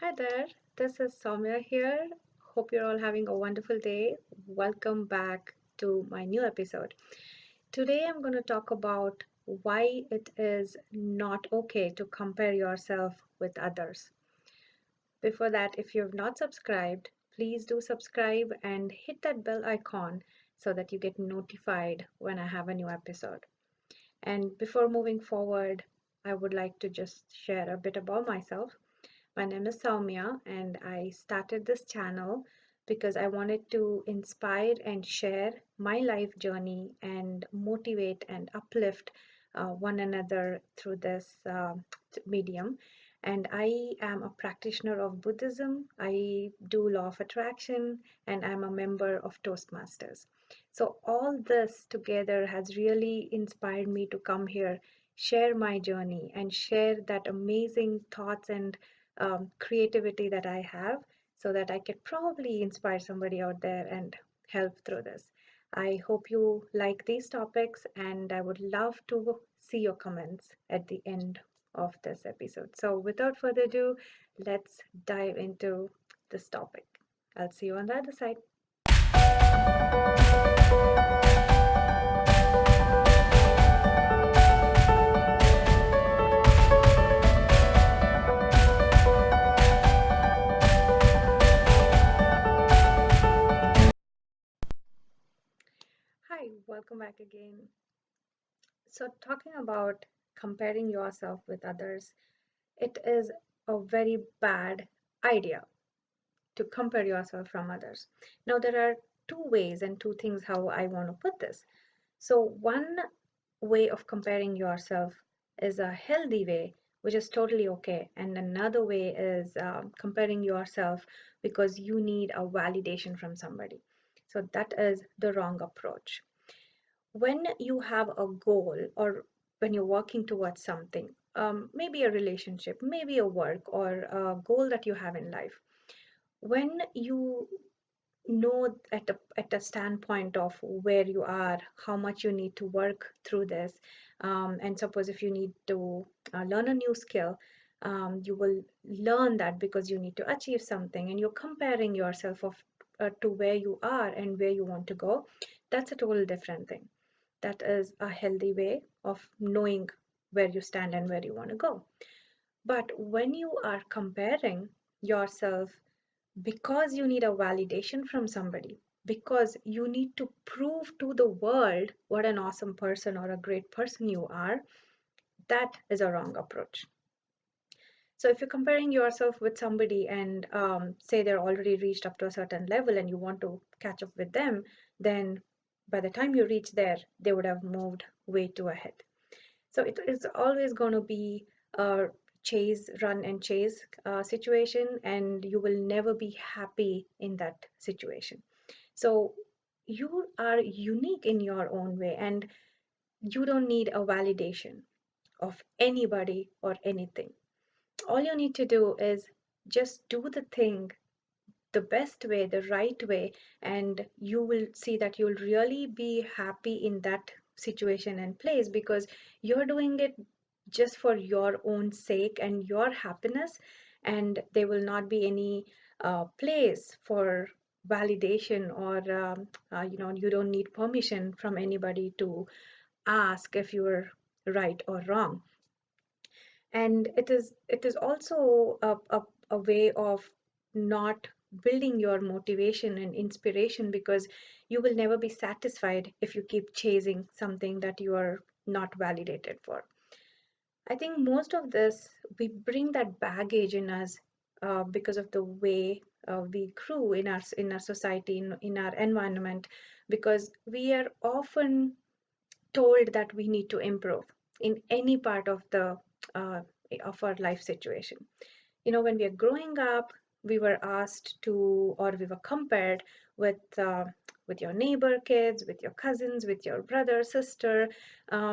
Hi there, this is Soumya here. Hope you're all having a wonderful day. Welcome back to my new episode. Today I'm going to talk about why it is not okay to compare yourself with others. Before that, if you've not subscribed, please do subscribe and hit that bell icon so that you get notified when I have a new episode. And before moving forward, I would like to just share a bit about myself. My name is Soumya, and I started this channel because I wanted to inspire and share my life journey and motivate and uplift one another through this medium. And I am a practitioner of Buddhism. I do law of attraction, and I'm a member of Toastmasters. So, all this together has really inspired me to come here, share my journey, and share that amazing thoughts and creativity that I have so that I could probably inspire somebody out there and help through this. I hope you like these topics, and I would love to see your comments at the end of this episode. So, without further ado, let's dive into this topic. I'll see you on the other side. Hi, welcome back again. So, talking about comparing yourself with others, it is a very bad idea to compare yourself from others. Now, there are two ways and two things how I want to put this. So, one way of comparing yourself is a healthy way, which is totally okay. And another way is comparing yourself because you need a validation from somebody. So, that is the wrong approach. When you have a goal or when you're working towards something, maybe a relationship, maybe a work or a goal that you have in life, when you know at a standpoint of where you are, how much you need to work through this, and suppose if you need to learn a new skill, you will learn that because you need to achieve something, and you're comparing yourself to where you are and where you want to go. That's a total different thing. That is a healthy way of knowing where you stand and where you want to go. But when you are comparing yourself because you need a validation from somebody, because you need to prove to the world what an awesome person or a great person you are, that is a wrong approach. So if you're comparing yourself with somebody and say they're already reached up to a certain level and you want to catch up with them, then by the time you reach there, they would have moved way too ahead. So it is always going to be a chase, run and chase situation, and you will never be happy in that situation. So you are unique in your own way, and you don't need a validation of anybody or anything. All you need to do is just do the thing the best way, the right way, and you will see that you'll really be happy in that situation and place because you're doing it just for your own sake and your happiness, and there will not be any place for validation or you don't need permission from anybody to ask if you're right or wrong. And it is also a way of not building your motivation and inspiration because you will never be satisfied if you keep chasing something that you are not validated for. I think most of this, we bring that baggage in us because of the way we grew in our society, in our environment, because we are often told that we need to improve in any part uh, of our life situation. When we are growing up, we were asked to, or we were compared with your neighbor kids, with your cousins, with your brother, sister,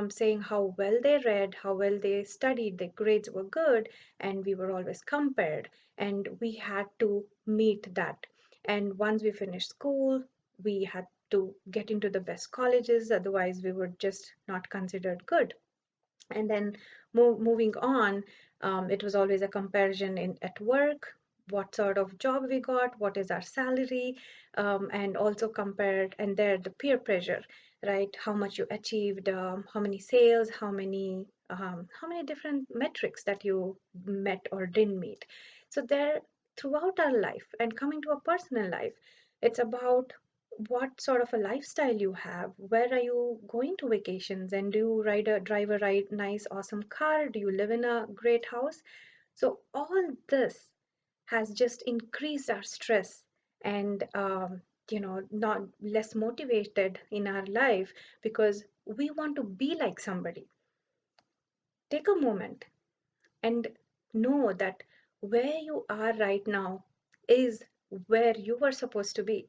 saying how well they read, how well they studied, their grades were good, and we were always compared, and we had to meet that. And once we finished school, we had to get into the best colleges, otherwise we were just not considered good. And then moving on, it was always a comparison at work. what sort of job we got, what is our salary, and also compared, and there the peer pressure, right? How much you achieved, how many sales, how many different metrics that you met or didn't meet. So there, throughout our life and coming to a personal life, it's about what sort of a lifestyle you have, where are you going to vacations, and do you drive a nice awesome car, do you live in a great house? So all this has just increased our stress and not less motivated in our life because we want to be like somebody. Take a moment and know that where you are right now is where you were supposed to be.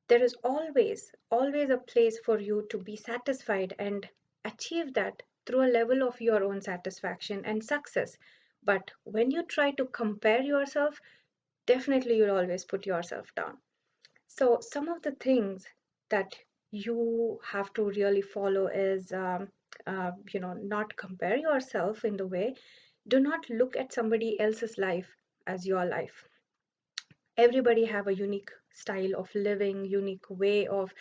There is always a place for you to be satisfied and achieve that through a level of your own satisfaction and success. But when you try to compare yourself, definitely you'll always put yourself down. So some of the things that you have to really follow is not compare yourself in the way. Do not look at somebody else's life as your life. Everybody have a unique style of living, unique way of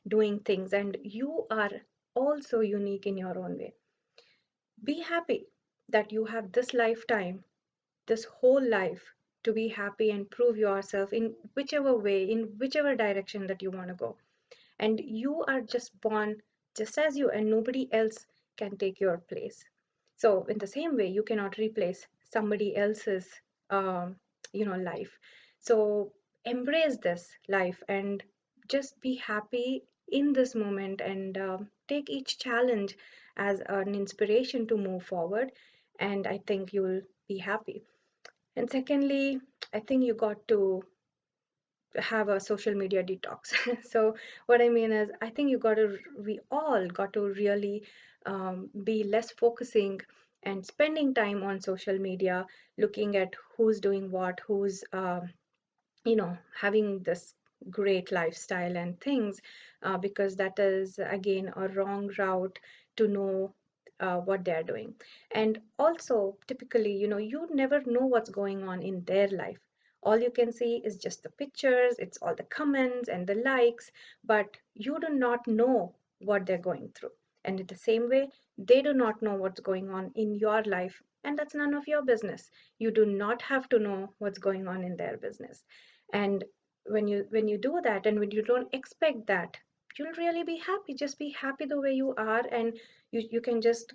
doing things, and you are also unique in your own way. Be happy that you have this lifetime, this whole life, to be happy and prove yourself in whichever way, in whichever direction that you want to go. And you are just born just as you, and nobody else can take your place. So in the same way, you cannot replace somebody else's um, life. So embrace this life and just be happy in this moment, and take each challenge as an inspiration to move forward, and I think you will be happy. And secondly, I think you got to have a social media detox. So what I mean is, I think we all got to really be less focusing and spending time on social media, looking at who's doing what, who's having this great lifestyle and things, because that is again a wrong route to know what they're doing. And also, typically, you never know what's going on in their life. All you can see is just the pictures, it's all the comments and the likes, but you do not know what they're going through. And in the same way, they do not know what's going on in your life, and that's none of your business. You do not have to know what's going on in their business. And when you do that, and when you don't expect that, you'll really be happy. Just be happy the way you are, and you can just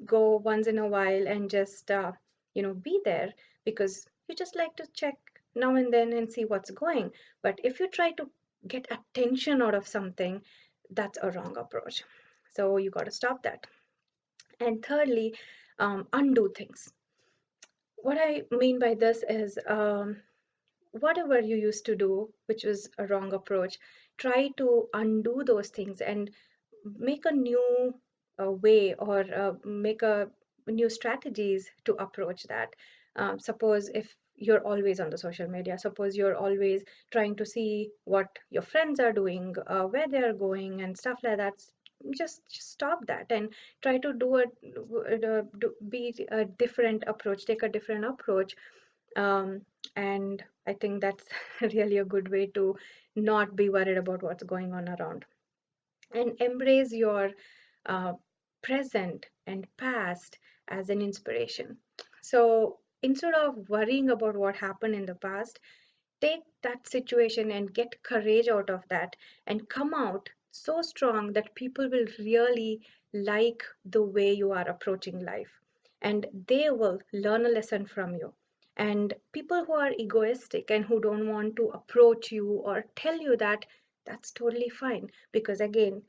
go once in a while and just be there, because you just like to check now and then and see what's going. But if you try to get attention out of something, that's a wrong approach. So you got to stop that. And thirdly, undo things. What I mean by this is, whatever you used to do, which was a wrong approach, try to undo those things and make a new way, or make a new strategies to approach that. Suppose if you're always on the social media, suppose you're always trying to see what your friends are doing, where they are going and stuff like that. Just stop that and try to be a different approach, take a different approach. And I think that's really a good way to not be worried about what's going on around, and embrace your uh, present and past as an inspiration. So instead of worrying about what happened in the past, take that situation and get courage out of that, and come out so strong that people will really like the way you are approaching life, and they will learn a lesson from you. And people who are egoistic and who don't want to approach you or tell you that, that's totally fine, because again,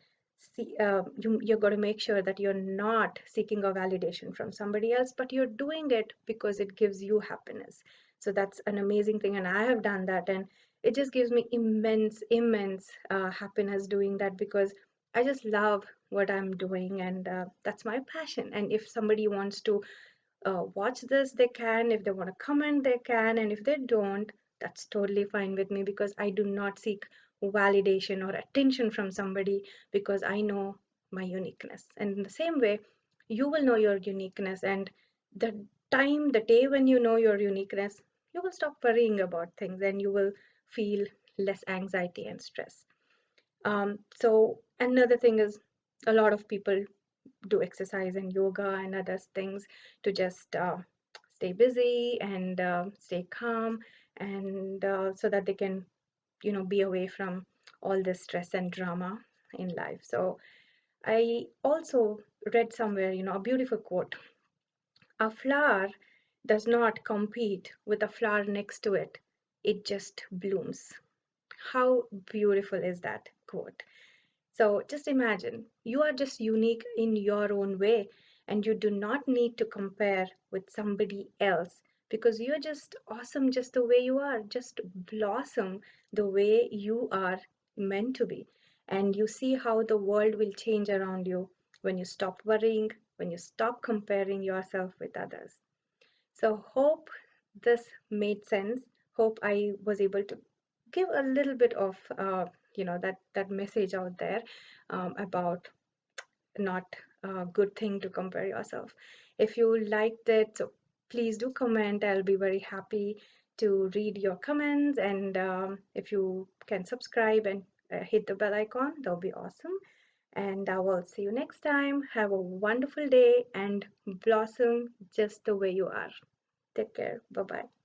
see, you're going to make sure that you're not seeking a validation from somebody else, but you're doing it because it gives you happiness. So that's an amazing thing, and I have done that, and it just gives me immense happiness doing that, because I just love what I'm doing, and that's my passion. And if somebody wants to watch this, they can. If they want to comment, they can. And if they don't, that's totally fine with me, because I do not seek validation or attention from somebody, because I know my uniqueness. And in the same way, you will know your uniqueness. And the the day when you know your uniqueness, you will stop worrying about things and you will feel less anxiety and stress. So another thing is, a lot of people do exercise and yoga and other things to just stay busy and stay calm, and so that they can, be away from all this stress and drama in life. So I also read somewhere, a beautiful quote: a flower does not compete with a flower next to it, it just blooms. How beautiful is that quote? So just imagine you are just unique in your own way, and you do not need to compare with somebody else, because you're just awesome just the way you are. Just blossom the way you are meant to be. And you see how the world will change around you when you stop worrying, when you stop comparing yourself with others. So hope this made sense. Hope I was able to give a little bit of that message out there, about not a good thing to compare yourself. If you liked it, so please do comment. I'll be very happy to read your comments, and if you can subscribe and hit the bell icon, that'll be awesome. And I will see you next time. Have a wonderful day and blossom just the way you are. Take care. Bye bye.